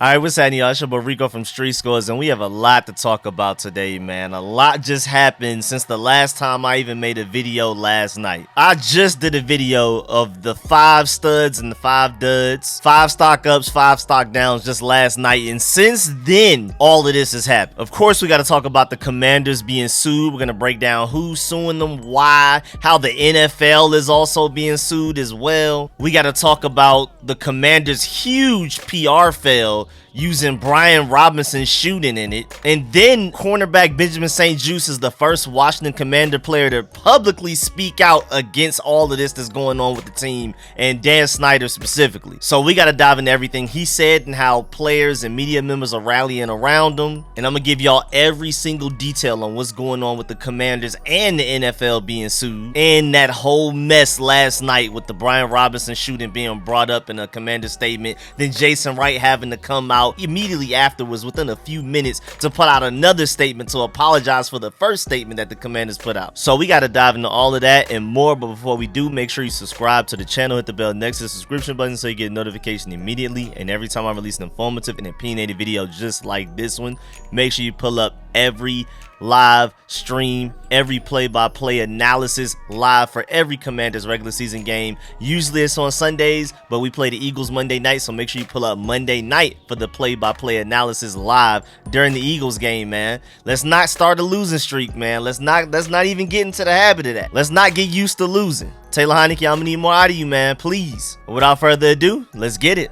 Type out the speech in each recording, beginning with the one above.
Alright, what's happening, y'all? It's your boy Rico from Street Scores, and we have a lot to talk about today, man. A lot just happened since the last time I even made a video last night. I just did a video of the 5 studs and the 5 duds, 5 stock ups, 5 stock downs just last night, and since then, all of this has happened. Of course, we got to talk about the Commanders being sued. We're going to break down who's suing them, why, how the NFL is also being sued as well. We got to talk about the Commanders' huge PR fail using Brian Robinson shooting in it. And then cornerback Benjamin St-Juste is the first Washington Commander player to publicly speak out against all of this that's going on with the team, and Dan Snyder specifically. So we got to dive into everything he said and how players and media members are rallying around him. And I'm going to give y'all every single detail on what's going on with the Commanders and the NFL being sued, and that whole mess last night with the Brian Robinson shooting being brought up in a Commander statement, then Jason Wright having to come out immediately afterwards within a few minutes to put out another statement to apologize for the first statement that the Commanders put out. So we got to dive into all of that and more, but before we do, make sure you subscribe to the channel, hit the bell next to the subscription button so you get a notification immediately, and every time I release an informative and opinionated video just like this one, make sure you pull up every live stream, every play-by-play analysis live for every Commanders regular season game. Usually it's on Sundays, but we play the Eagles Monday night, so make sure you pull up Monday night for the play-by-play analysis live during the Eagles game, man. Let's not start a losing streak, man. Let's not even get into the habit of that. Let's not get used to losing. Taylor Heineke, I'm gonna need more out of you, man, please. Without further ado, let's get it.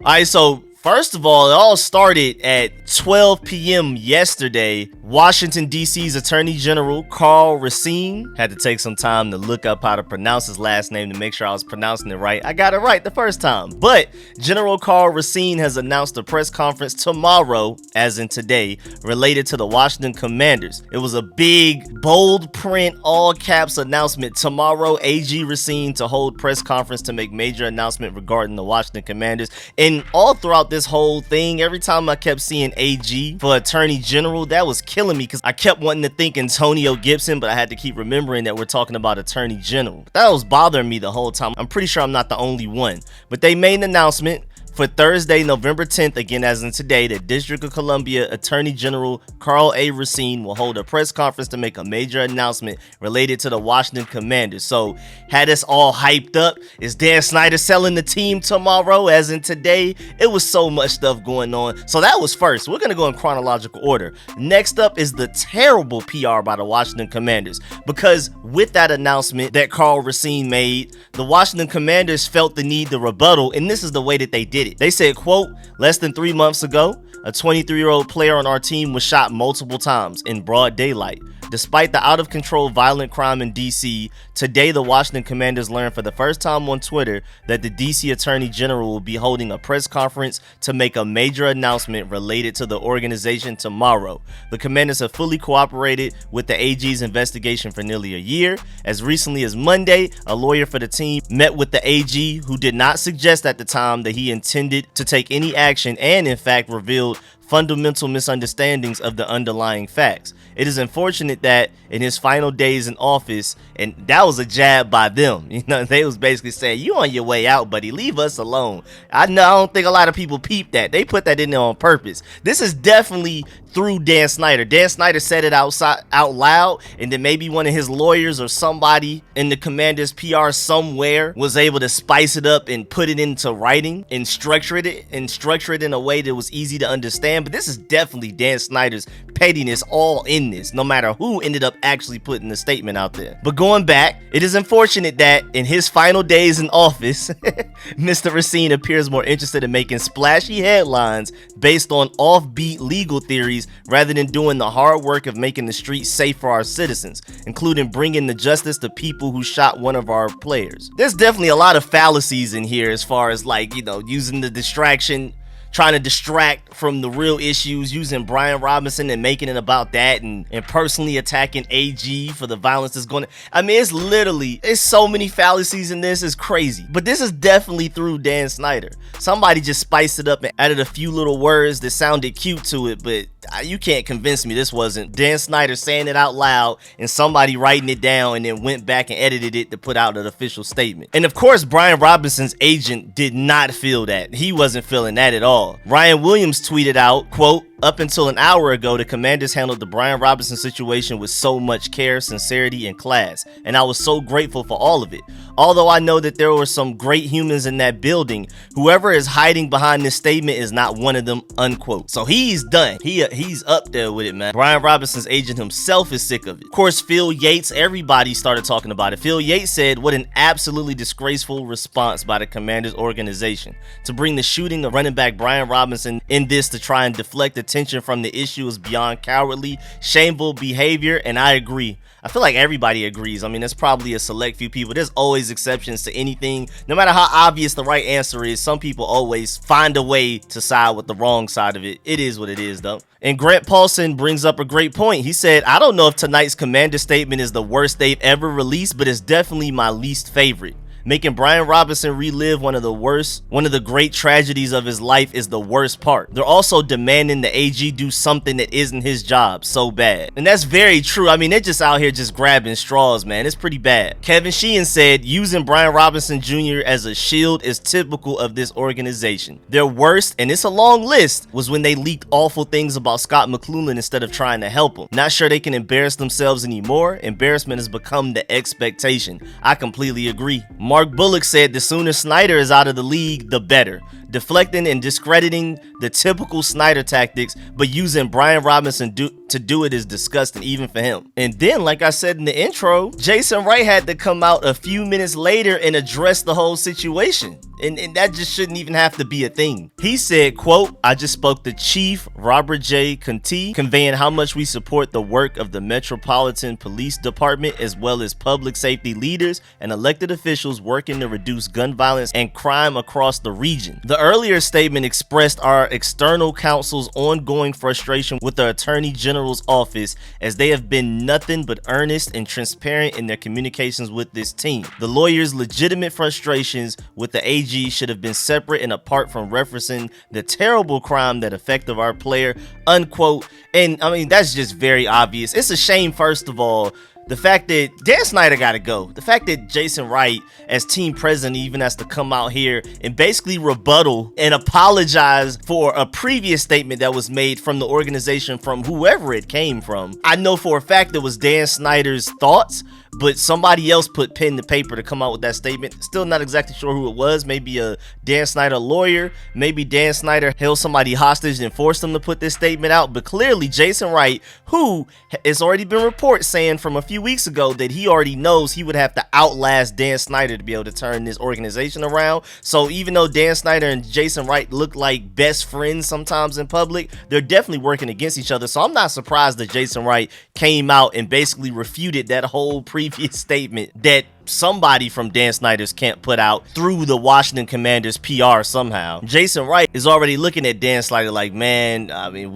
Alright, so first of all, it all started at 12 p.m. yesterday. Washington, D.C.'s Attorney General Karl Racine had to take some time to look up how to pronounce his last name to make sure I was pronouncing it right. I got it right the first time. But General Karl Racine has announced a press conference tomorrow, as in today, related to the Washington Commanders. It was a big, bold print, all caps announcement. Tomorrow, AG Racine to hold press conference to make major announcement regarding the Washington Commanders. And all throughout this whole thing, every time I kept seeing AG for Attorney General, that was killing me because I kept wanting to think Antonio Gibson, but I had to keep remembering that we're talking about Attorney General. That was bothering me the whole time. I'm pretty sure I'm not the only one, but they made an announcement for Thursday, November 10th, again as in today, the District of Columbia Attorney General Karl A. Racine will hold a press conference to make a major announcement related to the Washington Commanders. So, had us all hyped up. Is Dan Snyder selling the team tomorrow, as in today? It was so much stuff going on. So that was first. We're going to go in chronological order. Next up is the terrible PR by the Washington Commanders, because with that announcement that Karl Racine made, the Washington Commanders felt the need to rebuttal, and this is the way that they did it. They said, quote, less than 3 months ago, a 23-year-old player on our team was shot multiple times in broad daylight. Despite the out-of-control violent crime in D.C., today the Washington Commanders learned for the first time on Twitter that the D.C. Attorney General will be holding a press conference to make a major announcement related to the organization tomorrow. The Commanders have fully cooperated with the AG's investigation for nearly a year. As recently as Monday, a lawyer for the team met with the AG, who did not suggest at the time that he intended to take any action, and in fact revealed fundamental misunderstandings of the underlying facts. It is unfortunate that in his final days in office, and that was a jab by them, you know, they was basically saying, you on your way out, buddy, leave us alone. I don't think a lot of people peeped that. They put that in there on purpose. This is definitely through Dan Snyder. Dan Snyder said it out loud, and then maybe one of his lawyers or somebody in the Commanders PR somewhere was able to spice it up and put it into writing and structure it in a way that was easy to understand. But this is definitely Dan Snyder's pettiness all in this, no matter who ended up actually putting the statement out there. But going back, it is unfortunate that in his final days in office, Mr. Racine appears more interested in making splashy headlines based on offbeat legal theories rather than doing the hard work of making the streets safe for our citizens, including bringing the justice to people who shot one of our players. There's definitely a lot of fallacies in here as far as, like, you know, using the distraction trying to distract from the real issues, using Brian Robinson and making it about that, and personally attacking AG for the violence that's going on. I mean, it's so many fallacies in this, it's crazy. But this is definitely through Dan Snyder. Somebody just spiced it up and added a few little words that sounded cute to it, but you can't convince me this wasn't Dan Snyder saying it out loud and somebody writing it down and then went back and edited it to put out an official statement. And of course, Brian Robinson's agent did not feel that. He wasn't feeling that at all. Ryan Williams tweeted out, quote, "Up until an hour ago, the Commanders handled the Brian Robinson situation with so much care, sincerity, and class, and I was so grateful for all of it. Although I know that there were some great humans in that building, whoever is hiding behind this statement is not one of them," unquote. So he's done. He's up there with it, man. Brian Robinson's agent himself is sick of it. Of course, Phil Yates, everybody started talking about it. Phil Yates said, "What an absolutely disgraceful response by the Commanders organization. To bring the shooting of running back Brian Robinson in this to try and deflect attention from the issue is beyond cowardly, shameful behavior," and I agree. I feel like everybody agrees. I mean, there's probably a select few people. There's always exceptions to anything. No matter how obvious the right answer is, some people always find a way to side with the wrong side of it. It is what it is, though. And Grant Paulson brings up a great point. He said, "I don't know if tonight's Commander statement is the worst they've ever released, but it's definitely my least favorite. Making Brian Robinson relive one of the great tragedies of his life is the worst part. They're also demanding the AG do something that isn't his job so bad." And that's very true. I mean, they're just out here just grabbing straws, man. It's pretty bad. Kevin Sheehan said, "Using Brian Robinson Jr. as a shield is typical of this organization. Their worst, and it's a long list, was when they leaked awful things about Scott McClellan instead of trying to help him. Not sure they can embarrass themselves anymore. Embarrassment has become the expectation." I completely agree. Mark Bullock said, "The sooner Snyder is out of the league, the better. Deflecting and discrediting the typical Snyder tactics, but using Brian Robinson to do it is disgusting, even for him." And then, like I said in the intro, Jason Wright had to come out a few minutes later and address the whole situation. And that just shouldn't even have to be a thing. He said, quote, "I just spoke to Chief Robert J. Conti, conveying how much we support the work of the Metropolitan Police Department as well as public safety leaders and elected officials working to reduce gun violence and crime across the region. The earlier statement expressed our external counsel's ongoing frustration with the Attorney General's office as they have been nothing but earnest and transparent in their communications with this team. The lawyer's legitimate frustrations with the AG should have been separate and apart from referencing the terrible crime that affected our player," unquote. And I mean, that's just very obvious. It's a shame, first of all, the fact that Dan Snyder gotta go. The fact that Jason Wright, as team president, even has to come out here and basically rebuttal and apologize for a previous statement that was made from the organization, from whoever it came from. I know for a fact it was Dan Snyder's thoughts, but somebody else put pen to paper to come out with that statement. Still not exactly sure who it was. Maybe a Dan Snyder lawyer. Maybe Dan Snyder held somebody hostage and forced them to put this statement out. But clearly Jason Wright, who has already been reported saying from a few weeks ago that he already knows he would have to outlast Dan Snyder to be able to turn this organization around. So even though Dan Snyder and Jason Wright look like best friends sometimes in public, they're definitely working against each other. So I'm not surprised that Jason Wright came out and basically refuted that whole previous statement that somebody from Dan Snyder's camp put out through the Washington Commanders PR somehow. Jason Wright is already looking at Dan Snyder like, man, I mean,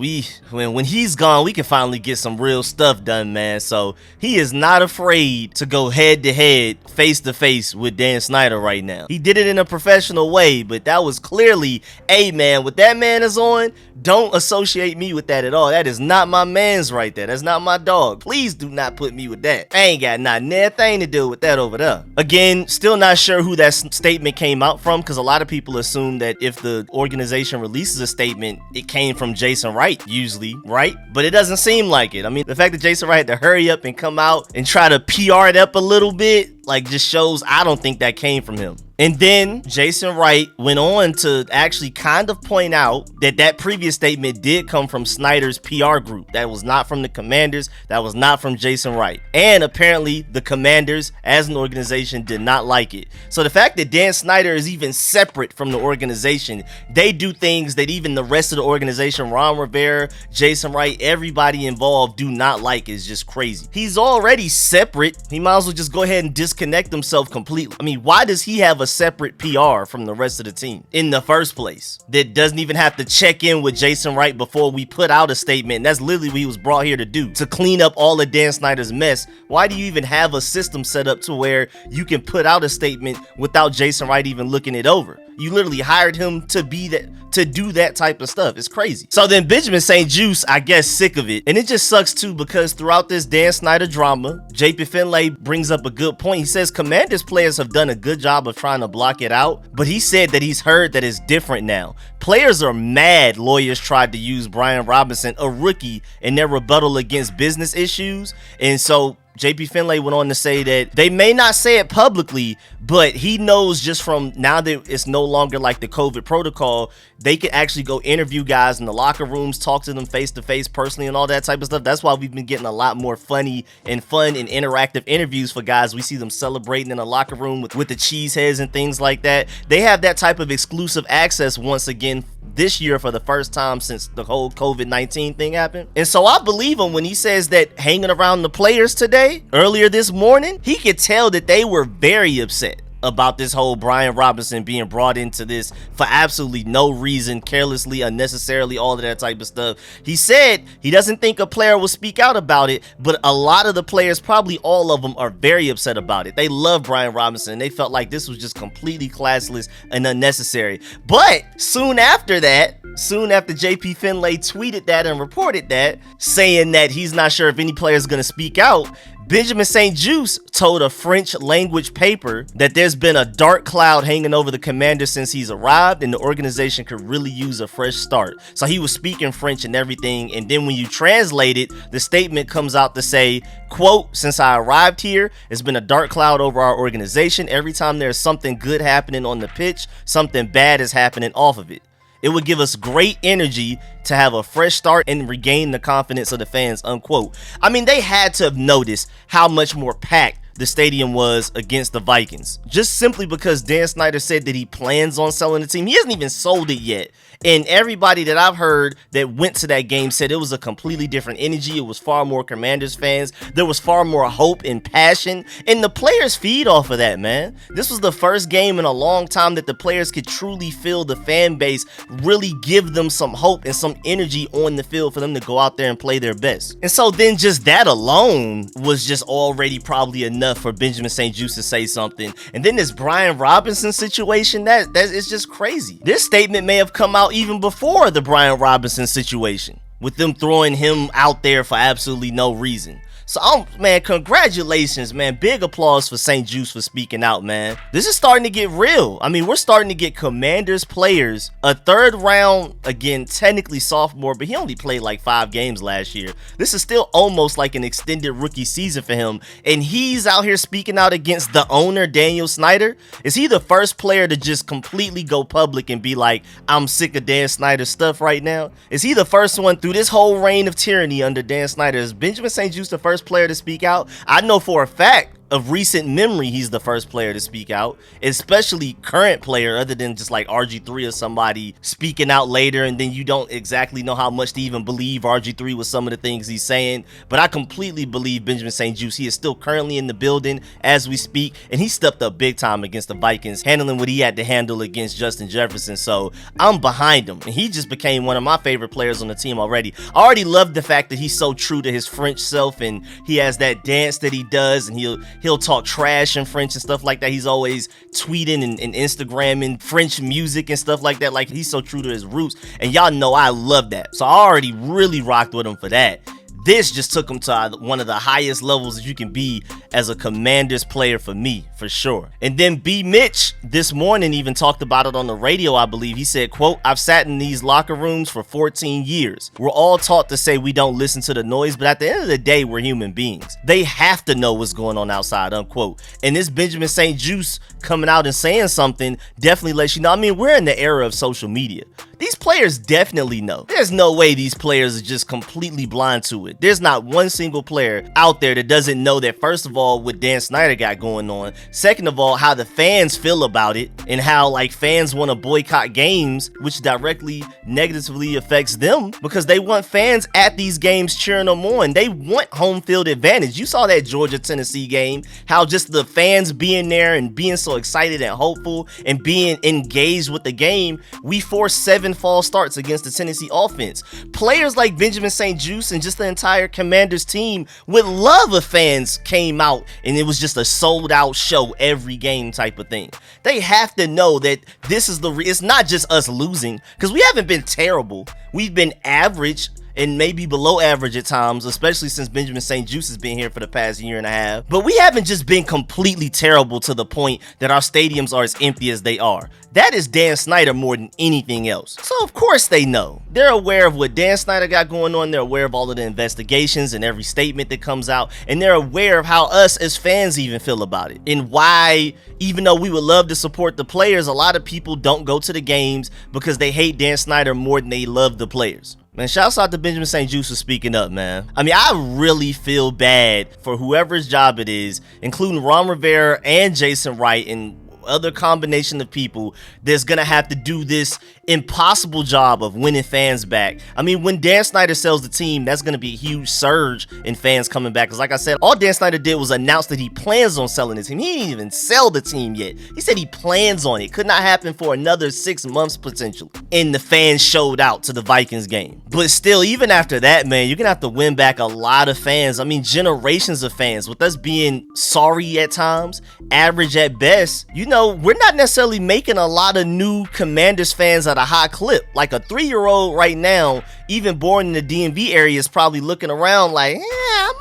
when he's gone, we can finally get some real stuff done, man. So he is not afraid to go head to head, face to face with Dan Snyder right now. He did it in a professional way, but that was clearly, hey man, what that man is on, don't associate me with that at all. That is not my man's right there. That's not my dog. Please do not put me with that. I ain't got not nothing to do with that over there. Again, still not sure who that statement came out from, because a lot of people assume that if the organization releases a statement, it came from Jason Wright usually, right? But it doesn't seem like it. I mean, the fact that Jason Wright had to hurry up and come out and try to PR it up a little bit, like, just shows I don't think that came from him. And then Jason Wright went on to actually kind of point out that that previous statement did come from Snyder's PR group. That was not from the Commanders. That was not from Jason Wright. And apparently the Commanders as an organization did not like it. So the fact that Dan Snyder is even separate from the organization, they do things that even the rest of the organization, Ron Rivera, Jason Wright, everybody involved do not like, is just crazy. He's already separate. He might as well just go ahead and discontinue disconnect himself completely. I mean, why does he have a separate PR from the rest of the team in the first place that doesn't even have to check in with Jason Wright before we put out a statement? And that's literally what he was brought here to do, to clean up all of Dan Snyder's mess. Why do you even have a system set up to where you can put out a statement without Jason Wright even looking it over? You literally hired him to be that, to do that type of stuff. It's crazy. So then Benjamin St. Juste, I guess, sick of it. And it just sucks too, because throughout this Dan Snyder drama, JP Finlay brings up a good point. He says Commanders players have done a good job of trying to block it out, but he said that he's heard that it's different now. Players are mad lawyers tried to use Brian Robinson, a rookie, in their rebuttal against business issues. And so JP Finlay went on to say that they may not say it publicly, but he knows just from now that it's no longer like the COVID protocol, they can actually go interview guys in the locker rooms, talk to them face to face personally and all that type of stuff. That's why we've been getting a lot more funny and fun and interactive interviews for guys. We see them celebrating in the locker room with the cheeseheads and things like that. They have that type of exclusive access once again this year for the first time since the whole COVID-19 thing happened. And so I believe him when he says that hanging around the players today, earlier this morning, he could tell that they were very upset about this whole Brian Robinson being brought into this for absolutely no reason, carelessly, unnecessarily, all of that type of stuff. He said he doesn't think a player will speak out about it, but a lot of the players, probably all of them, are very upset about it. They love Brian Robinson, and they felt like this was just completely classless and unnecessary. But soon after JP Finlay tweeted that and reported that, saying that he's not sure if any player is going to speak out, Benjamin St. Juste told a French language paper that there's been a dark cloud hanging over the commander since he's arrived, and the organization could really use a fresh start. So he was speaking French and everything, and then when you translate it, the statement comes out to say, quote, "Since I arrived here, it's been a dark cloud over our organization. Every time there's something good happening on the pitch, something bad is happening off of it. It would give us great energy to have a fresh start and regain the confidence of the fans," unquote. I mean, they had to have noticed how much more packed the stadium was against the Vikings, just simply because Dan Snyder said that he plans on selling the team. He hasn't even sold it yet. And everybody that I've heard that went to that game said it was a completely different energy. It was far more Commanders fans. There was far more hope and passion. And the players feed off of that, man. This was the first game in a long time that the players could truly feel the fan base really give them some hope and some energy on the field for them to go out there and play their best. And so then just that alone was just already probably enough for Benjamin St. Juste to say something. And then this Brian Robinson situation, that is just crazy. This statement may have come out even before the Brian Robinson situation, with them throwing him out there for absolutely no reason. So, man, congratulations, man. Big applause for St. Juste for speaking out, man. This is starting to get real. I mean, we're starting to get Commanders players, a third round, again, technically sophomore, but he only played like 5 games last year. This is still almost like an extended rookie season for him. And he's out here speaking out against the owner, Daniel Snyder. Is he the first player to just completely go public and be like, I'm sick of Dan Snyder's stuff right now? Is he the first one through this whole reign of tyranny under Dan Snyder? Is Benjamin St. Juste the first player to speak out? I know for a fact of recent memory he's the first player to speak out, especially current player, other than just like RG3 or somebody speaking out later, and then you don't exactly know how much to even believe RG3 with some of the things he's saying. But I completely believe Benjamin St. Juste. He is still currently in the building as we speak, and he stepped up big time against the Vikings, handling what he had to handle against Justin Jefferson. So I'm behind him, and he just became one of my favorite players on the team already. I already love the fact that he's so true to his French self, and he has that dance that he does, and he'll talk trash in French and stuff like that. He's always tweeting and Instagramming French music and stuff like that. Like, he's so true to his roots, and y'all know I love that. So I already really rocked with him for that. This just took him to one of the highest levels that you can be as a Commanders player for me, for sure. And then B. Mitch this morning even talked about it on the radio, I believe. He said, quote, "I've sat in these locker rooms for 14 years. We're all taught to say we don't listen to the noise, but at the end of the day, we're human beings. They have to know what's going on outside," unquote. And this Benjamin St. Juste coming out and saying something definitely lets you know. I mean, we're in the era of social media. These players definitely know. There's no way these players are just completely blind to it. There's not one single player out there that doesn't know that, first of of all, what Dan Snyder got going on. Second of all, how the fans feel about it, and how like fans want to boycott games, which directly negatively affects them because they want fans at these games cheering them on. They want home field advantage. You saw that Georgia-Tennessee game, how just the fans being there and being so excited and hopeful and being engaged with the game, we forced 7 false starts against the Tennessee offense. Players like Benjamin St-Juste and just the entire Commanders team would love if fans came out and it was just a sold out show every game type of thing. They have to know that this is it's not just us losing, because we haven't been terrible. We've been average and maybe below average at times, especially since Benjamin St-Juste has been here for the past year and a half. But we haven't just been completely terrible to the point that our stadiums are as empty as they are. That is Dan Snyder more than anything else. So of course they know. They're aware of what Dan Snyder got going on. They're aware of all of the investigations and every statement that comes out. And they're aware of how us as fans even feel about it. And why, even though we would love to support the players, a lot of people don't go to the games because they hate Dan Snyder more than they love the players. Man, shouts out to Benjamin St-Juste for speaking up, man. I mean, I really feel bad for whoever's job it is, including Ron Rivera and Jason Wright and other combination of people that's gonna have to do this impossible job of winning fans back. I mean, when Dan Snyder sells the team, that's gonna be a huge surge in fans coming back, because like I said, all Dan Snyder did was announce that he plans on selling the team. He didn't even sell the team yet. He said he plans on it. Could not happen for another 6 months potentially. And the fans showed out to the Vikings game. But still, even after that, man, you're gonna have to win back a lot of fans. I mean, generations of fans. With us being sorry at times, average at best, you know, we're not necessarily making a lot of new Commanders fans at a high clip. Like a 3-year-old right now, even born in the DMV area, is probably looking around like, I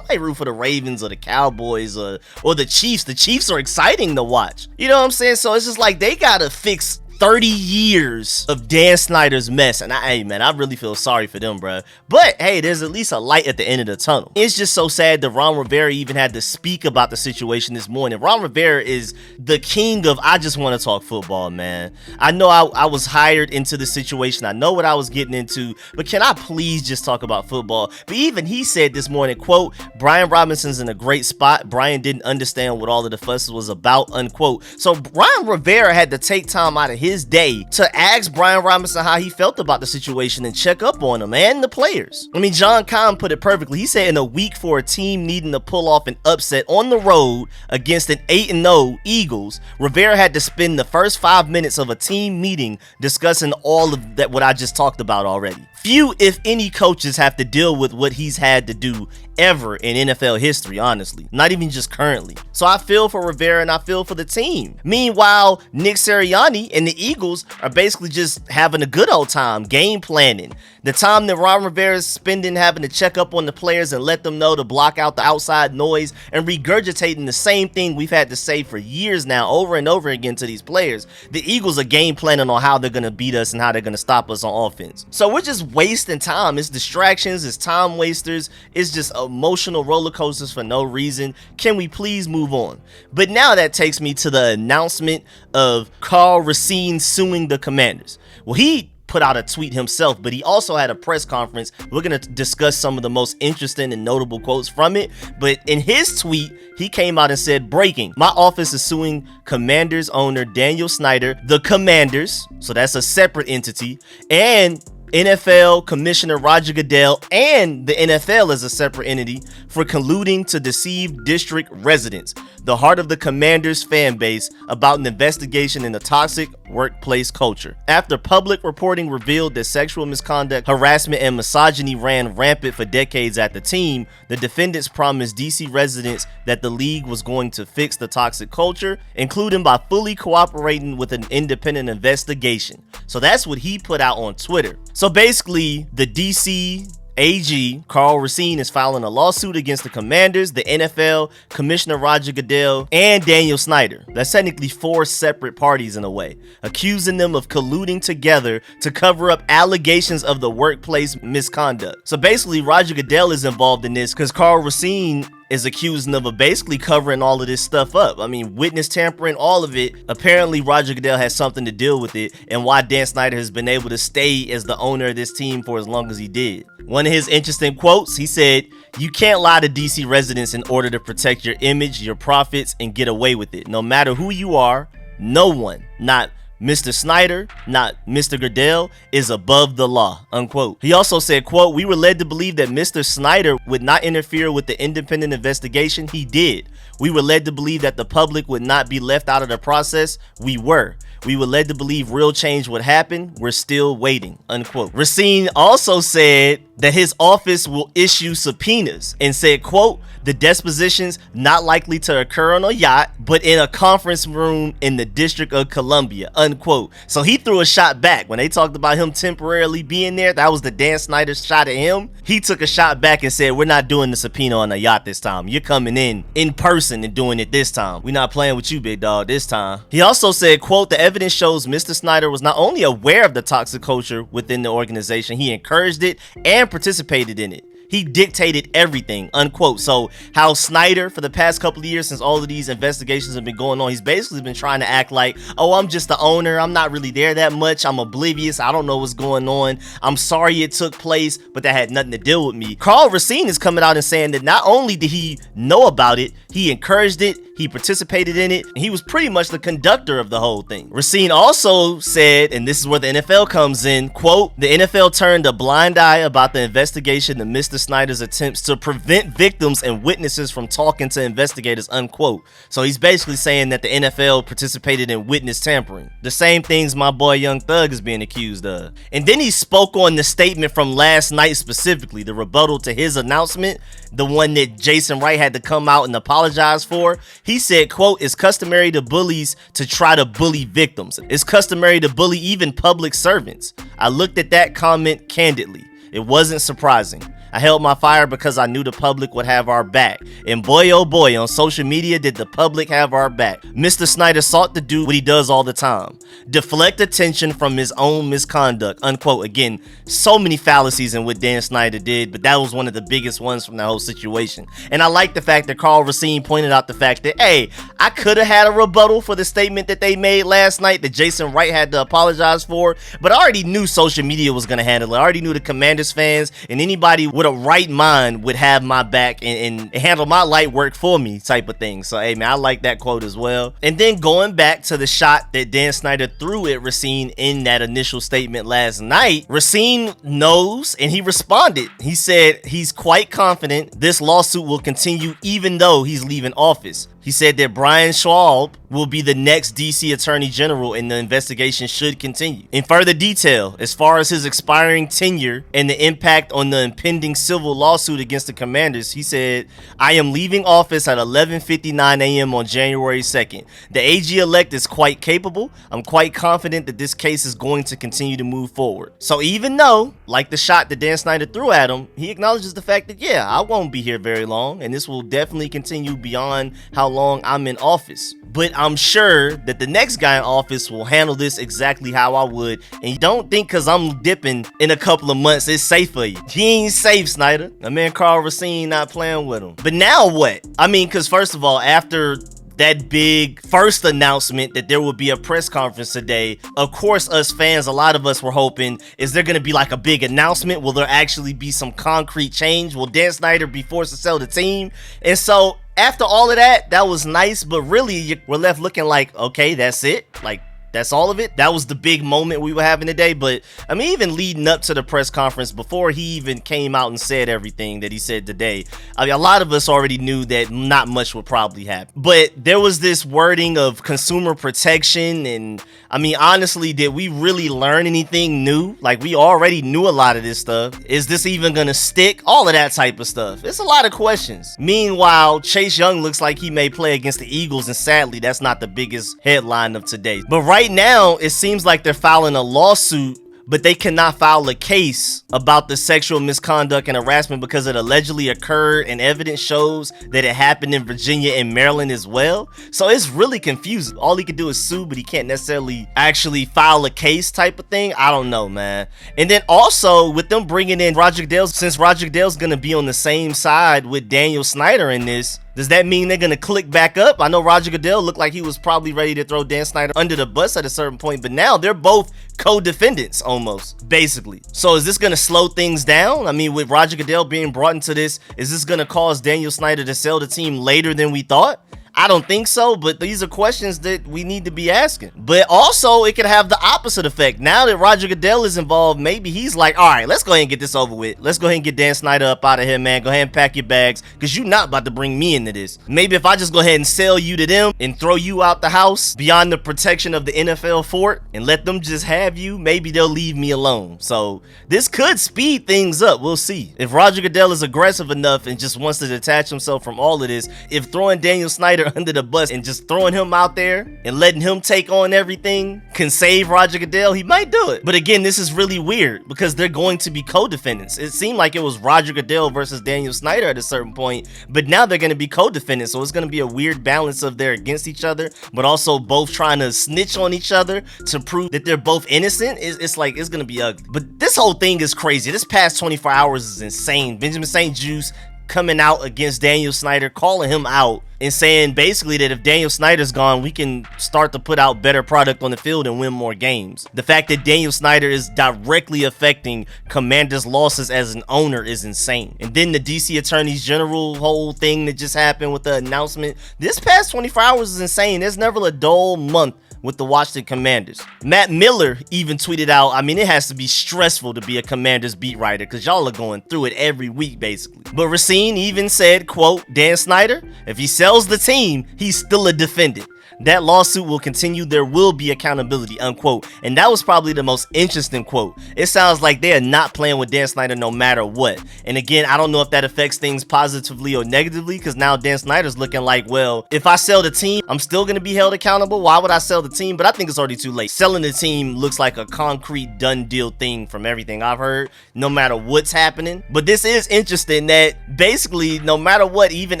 might root for the Ravens or the Cowboys or the Chiefs. The Chiefs are exciting to watch. You know what I'm saying? So it's just like they gotta fix 30 years of Dan Snyder's mess, and I really feel sorry for them, bro. But hey, there's at least a light at the end of the tunnel. It's just so sad that Ron Rivera even had to speak about the situation this morning. Ron Rivera is the king of I just want to talk football, man. I know I was hired into the situation. I know what I was getting into, but can I please just talk about football? But even he said this morning, quote, Brian Robinson's in a great spot. Brian didn't understand what all of the fuss was about, unquote. So Ron Rivera had to take time out of his day to ask Brian Robinson how he felt about the situation and check up on him and the players. I mean, John Kahn put it perfectly. He said in a week for a team needing to pull off an upset on the road against an 8-0 Eagles, Rivera had to spend the first 5 minutes of a team meeting discussing all of that, what I just talked about already. Few, if any, coaches have to deal with what he's had to do ever in NFL history, honestly. Not even just currently. So I feel for Rivera and I feel for the team. Meanwhile, Nick Sirianni and the Eagles are basically just having a good old time, game planning. The time that Ron Rivera is spending having to check up on the players and let them know to block out the outside noise and regurgitating the same thing we've had to say for years now, over and over again to these players. The Eagles are game planning on how they're going to beat us and how they're going to stop us on offense. So we're just wasting time. It's distractions, it's time wasters, it's just emotional roller coasters for no reason. Can we please move on? But now that takes me to the announcement of Carl Racine suing the Commanders. Well, he put out a tweet himself, but he also had a press conference. We're going to discuss some of the most interesting and notable quotes from it. But in his tweet, he came out and said, breaking, my office is suing Commanders owner Daniel Snyder, the Commanders, so that's a separate entity, and NFL Commissioner Roger Goodell and the NFL as a separate entity for colluding to deceive district residents, the heart of the Commanders fan base, about an investigation in the toxic workplace culture. After public reporting revealed that sexual misconduct, harassment, and misogyny ran rampant for decades at the team, the defendants promised DC residents that the league was going to fix the toxic culture, including by fully cooperating with an independent investigation. So that's what he put out on Twitter. So basically, the DC AG, Carl Racine, is filing a lawsuit against the Commanders, the NFL, Commissioner Roger Goodell, and Daniel Snyder. That's technically 4 separate parties in a way, accusing them of colluding together to cover up allegations of the workplace misconduct. So basically, Roger Goodell is involved in this because Carl Racine is accusing of basically covering all of this stuff up. I mean, witness tampering, all of it. Apparently, Roger Goodell has something to deal with it, and why Dan Snyder has been able to stay as the owner of this team for as long as he did. One of his interesting quotes, he said, "You can't lie to DC residents in order to protect your image, your profits, and get away with it. No matter who you are, no one, not Mr. Snyder, not Mr. Goodell, is above the law," unquote. He also said, quote, "We were led to believe that Mr. Snyder would not interfere with the independent investigation. He did. We were led to believe that the public would not be left out of the process. We were. We were led to believe real change would happen. We're still waiting," unquote. Racine also said that his office will issue subpoenas and said, quote, "The dispositions not likely to occur on a yacht, but in a conference room in the District of Columbia," unquote. So he threw a shot back. When they talked about him temporarily being there, that was the Dan Snyder shot at him. He took a shot back and said, "We're not doing the subpoena on a yacht this time. You're coming in person and doing it this time. We're not playing with you, big dog, this time." He also said, quote, "The evidence shows Mr. Snyder was not only aware of the toxic culture within the organization, he encouraged it and participated in it. He dictated everything," unquote. So how Snyder, for the past couple of years, since all of these investigations have been going on, he's basically been trying to act like, "Oh, I'm just the owner. I'm not really there that much. I'm oblivious. I don't know what's going on. I'm sorry it took place, but that had nothing to do with me." Carl Racine is coming out and saying that not only did he know about it, he encouraged it, he participated in it, and he was pretty much the conductor of the whole thing. Racine also said, and this is where the NFL comes in, quote, "The NFL turned a blind eye about the investigation of Mr. Snyder's attempts to prevent victims and witnesses from talking to investigators," unquote. So he's basically saying that the NFL participated in witness tampering. The same things my boy Young Thug is being accused of. And then he spoke on the statement from last night specifically, the rebuttal to his announcement, the one that Jason Wright had to come out and apologize for. He said, quote, "It's customary to bullies to try to bully victims. It's customary to bully even public servants. I looked at that comment candidly. It wasn't surprising. I held my fire because I knew the public would have our back. And boy, oh boy, on social media did the public have our back. Mr. Snyder sought to do what he does all the time. Deflect attention from his own misconduct," unquote. Again, so many fallacies in what Dan Snyder did, but that was one of the biggest ones from that whole situation. And I like the fact that Carl Racine pointed out the fact that, hey, I could have had a rebuttal for the statement that they made last night that Jason Wright had to apologize for, but I already knew social media was going to handle it. I already knew the Commanders fans and anybody with a right mind would have my back and handle my light work for me type of thing. So, hey, man, I like that quote as well. And then going back to the shot that Dan Snyder threw at Racine in that initial statement last night, Racine knows and he responded. He said he's quite confident this lawsuit will continue even though he's leaving office. He said that Brian Schwab will be the next DC Attorney General and the investigation should continue. In further detail, as far as his expiring tenure and the impact on the impending civil lawsuit against the Commanders, he said, "I am leaving office at 11:59 a.m. on January 2nd. The AG-elect is quite capable. I'm quite confident that this case is going to continue to move forward." So even though, like the shot that Dan Snyder threw at him, he acknowledges the fact that, yeah, I won't be here very long, and this will definitely continue beyond how long I'm in office. But I'm sure that the next guy in office will handle this exactly how I would. And you don't think because I'm dipping in a couple of months, it's safe for you. He ain't safe, Snyder. My man Carl Racine not playing with him. But now what? I mean, because first of all, after that big first announcement that there would be a press conference today, of course, us fans, a lot of us were hoping, is there going to be like a big announcement? Will there actually be some concrete change? Will Dan Snyder be forced to sell the team? And so after all of that, that was nice, but really we're left looking like, okay, that's it. Like, that's all of it. That was the big moment we were having today. But I mean, even leading up to the press conference, before he even came out and said everything that he said today, I mean, a lot of us already knew that not much would probably happen. But there was this wording of consumer protection. And I mean, honestly, did we really learn anything new? Like, we already knew a lot of this stuff. Is this even gonna stick? All of that type of stuff. It's a lot of questions. Meanwhile, Chase Young looks like he may play against the Eagles, and sadly, that's not the biggest headline of today. But right now, it seems like they're filing a lawsuit but they cannot file a case about the sexual misconduct and harassment because it allegedly occurred and evidence shows that it happened in Virginia and Maryland as well. So it's really confusing. All he can do is sue, but he can't necessarily actually file a case type of thing. I don't know, man. And then also with them bringing in Roger Goodell, since Roger Goodell's gonna be on the same side with Daniel Snyder in this, does that mean they're gonna click back up? I know Roger Goodell looked like he was probably ready to throw Dan Snyder under the bus at a certain point, but now they're both co-defendants almost, basically. So is this gonna slow things down? I mean, with Roger Goodell being brought into this, is this gonna cause Daniel Snyder to sell the team later than we thought? I don't think so, but these are questions that we need to be asking. But also, it could have the opposite effect. Now that Roger Goodell is involved, maybe he's like, all right, let's go ahead and get this over with. Let's go ahead and get Dan Snyder up out of here, man. Go ahead and pack your bags, because you're not about to bring me into this. Maybe if I just go ahead and sell you to them and throw you out the house beyond the protection of the NFL fort and let them just have you, maybe they'll leave me alone. So this could speed things up. We'll see. If Roger Goodell is aggressive enough and just wants to detach himself from all of this, if throwing Daniel Snyder under the bus and just throwing him out there and letting him take on everything can save Roger Goodell, he might do it. But again, this is really weird because they're going to be co-defendants. It seemed like it was Roger Goodell versus Daniel Snyder at a certain point, but now they're going to be co-defendants, so it's going to be a weird balance of they're against each other, but also both trying to snitch on each other to prove that they're both innocent. It's like, it's going to be ugly. But this whole thing is crazy. This past 24 hours is insane. Benjamin St. Juste coming out against Daniel Snyder, calling him out and saying basically that if Daniel Snyder's gone, we can start to put out better product on the field and win more games. The fact that Daniel Snyder is directly affecting Commanders' losses as an owner is insane. And then the DC Attorney General whole thing that just happened with the announcement. This past 24 hours is insane. There's never a dull month with the Washington Commanders. Matt Miller even tweeted out, I mean, it has to be stressful to be a Commanders beat writer because y'all are going through it every week, basically. But Racine even said, quote, Dan Snyder, if he sells the team, he's still a defendant. That lawsuit will continue. There will be accountability, unquote. And that was probably the most interesting quote. It sounds like they are not playing with Dan Snyder no matter what. And again, I don't know if that affects things positively or negatively, because now Dan Snyder's looking like, well, if I sell the team, I'm still going to be held accountable. Why would I sell the team? But I think it's already too late. Selling the team looks like a concrete done deal thing from everything I've heard, no matter what's happening. But this is interesting that basically, no matter what, even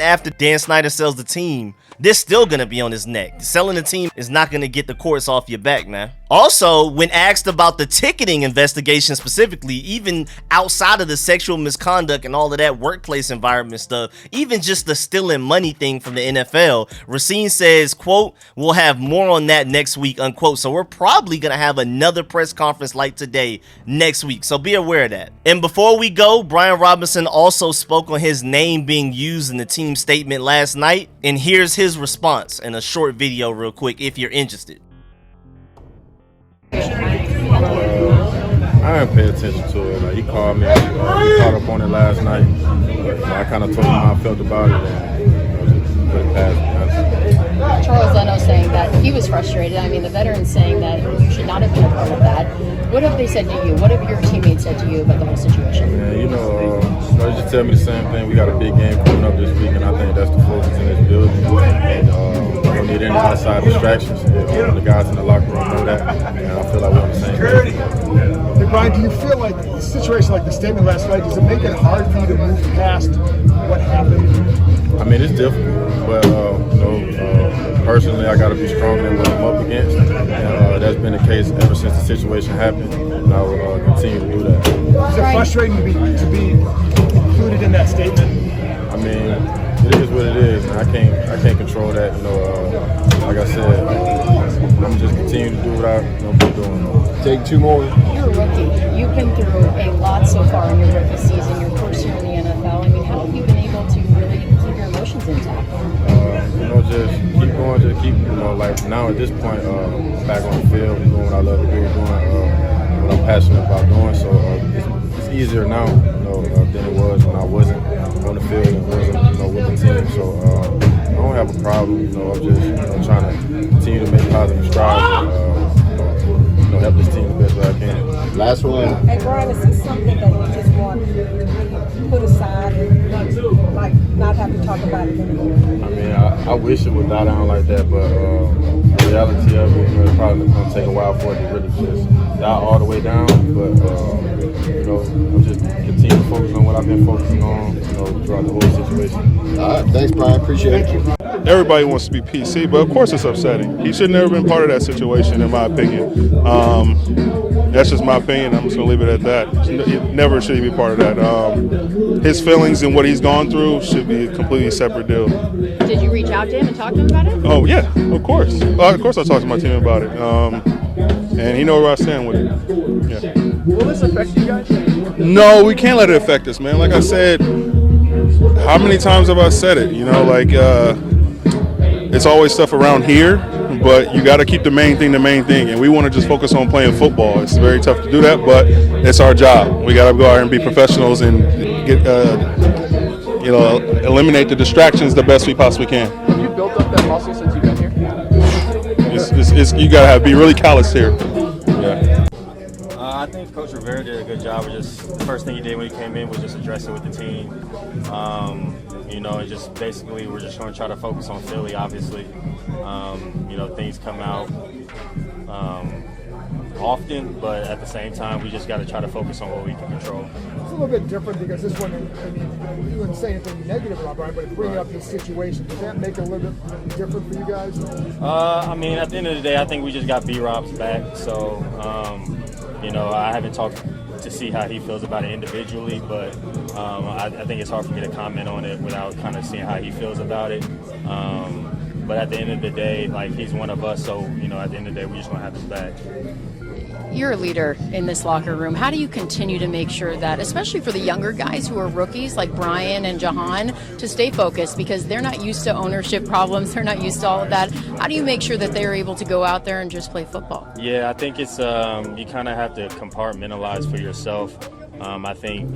after Dan Snyder sells the team, they're still going to be on his neck. Selling the team is not going to get the courts off your back, man. Also, when asked about the ticketing investigation specifically, even outside of the sexual misconduct and all of that workplace environment stuff, even just the stealing money thing from the NFL, Racine says, quote, we'll have more on that next week, unquote. So we're probably going to have another press conference like today next week. So be aware of that. And before we go, Brian Robinson also spoke on his name being used in the team statement last night. And here's his response in a short video real quick if you're interested. I didn't pay attention to it. Like, he called me, he caught up on it last night. I kind of told him how I felt about it and just put it past me. Charles Leno saying that he was frustrated. I mean, the veterans saying that you should not have been a part of that. What have they said to you? What have your teammates said to you about the whole situation? Yeah, they just tell me the same thing. We got a big game coming up this week, and I think that's the focus in this building. And we don't need any outside distractions. The guys in the locker room know that, and I feel like we're on the same page. Hey, Brian, do you feel like a situation like the statement last night, does it make it hard for you to move past what happened? I mean, it's difficult, but personally, I got to be stronger than what I'm up against, and that's been the case ever since the situation happened, and I will continue to do that. Is it frustrating to be included in that statement? I mean, it is what it is, and I can't control that. Like I said, I'm just continuing to do what I've been doing. Take two more. You're a rookie. You've been through a lot so far in your rookie season, your first year in the NFL. I mean, how have you been able to really keep your emotions intact? Just keep going, like now at this point, back on the field, doing what I love to do, doing what I'm passionate about doing. So it's easier now, than it was when I wasn't on the field and wasn't, with the team. So I don't have a problem. I'm just trying to continue to make positive strides and help this team the best way I can. Last one. Hey Brian, is this something that you just want to put aside and not have to talk about it anymore? I mean, I wish it would die down like that, but reality of it, it's probably going to take a while for it to really just die all the way down. But I'm just continue to focus on what I've been focusing on, throughout the whole situation. All right, thanks, Brian. Appreciate it. Everybody wants to be PC, but of course it's upsetting. He should never been part of that situation, in my opinion. That's just my opinion. I'm just going to leave it at that. Never should he be part of that. His feelings and what he's gone through should be a completely separate deal. Did you reach out to him and talk to him about it? Oh, yeah, of course. Of course I talked to my team about it. And he knows where I stand with it. Yeah. Will this affect you guys? No, we can't let it affect us, man. Like I said, how many times have I said it? It's always stuff around here, but you got to keep the main thing, and we want to just focus on playing football. It's very tough to do that, but it's our job. We got to go out here and be professionals and get, eliminate the distractions the best we possibly can. Have you built up that muscle since you've been here? You got to be really callous here. Yeah. I think Coach Rivera did a good job of the first thing he did when he came in was just address it with the team. And just basically we're just going to try to focus on Philly, obviously. Things come out often, but at the same time, we just got to try to focus on what we can control. It's a little bit different because this one, you wouldn't say anything negative about Brian, but bringing up this situation, does that make it a little bit different for you guys? At the end of the day, I think we just got B-Rob's back, so, I haven't talked to see how he feels about it individually, but I think it's hard for me to comment on it without kind of seeing how he feels about it. But at the end of the day, he's one of us, so, at the end of the day, we just want to have his back. You're a leader in this locker room. How do you continue to make sure that, especially for the younger guys who are rookies like Brian and Jahan, to stay focused because they're not used to ownership problems, they're not used to all of that. How do you make sure that they're able to go out there and just play football? Yeah, I think it's you kind of have to compartmentalize for yourself. I think,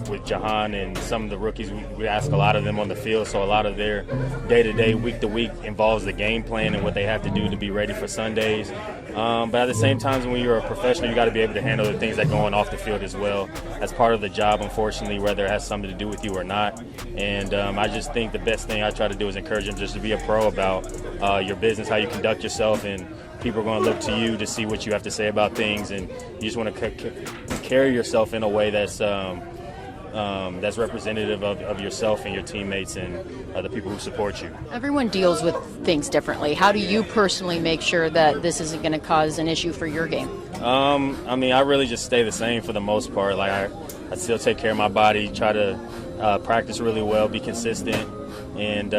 with Jahan and some of the rookies, we ask a lot of them on the field, so a lot of their day-to-day, week-to-week involves the game plan and what they have to do to be ready for Sundays. But at the same time, when you're a professional, you got to be able to handle the things that go on off the field as well. That's part of the job, unfortunately, whether it has something to do with you or not. And I just think the best thing I try to do is encourage them just to be a pro about your business, how you conduct yourself, and people are going to look to you to see what you have to say about things, and you just want to carry yourself in a way that's representative of yourself and your teammates and the people who support you. Everyone deals with things differently. How do you personally make sure that this isn't going to cause an issue for your game? I really just stay the same for the most part. I still take care of my body, try to practice really well, be consistent, and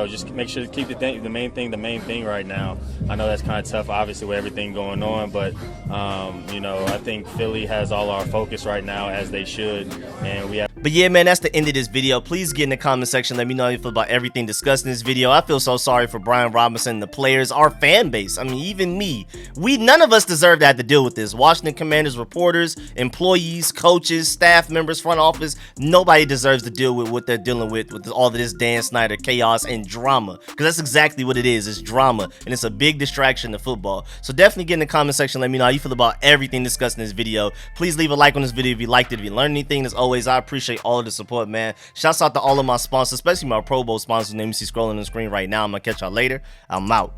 just make sure to keep the main thing right now. I know that's kind of tough, obviously, with everything going on, but I think Philly has all our focus right now, as they should, and we have. But yeah, man, that's the end of this video. Please get in the comment section. Let me know how you feel about everything discussed in this video. I feel so sorry for Brian Robinson, the players, our fan base. Even me. None of us deserve to have to deal with this. Washington Commanders reporters, employees, coaches, staff members, front office. Nobody deserves to deal with what they're dealing with all of this Dan Snyder chaos and drama. Because that's exactly what it is. It's drama. And it's a big distraction to football. So definitely get in the comment section. Let me know how you feel about everything discussed in this video. Please leave a like on this video if you liked it. If you learned anything, as always, I appreciate all of the support, man. Shouts out to all of my sponsors, especially my Pro Bowl sponsors. Name you see scrolling on the screen right now. I'm gonna catch y'all later. I'm out.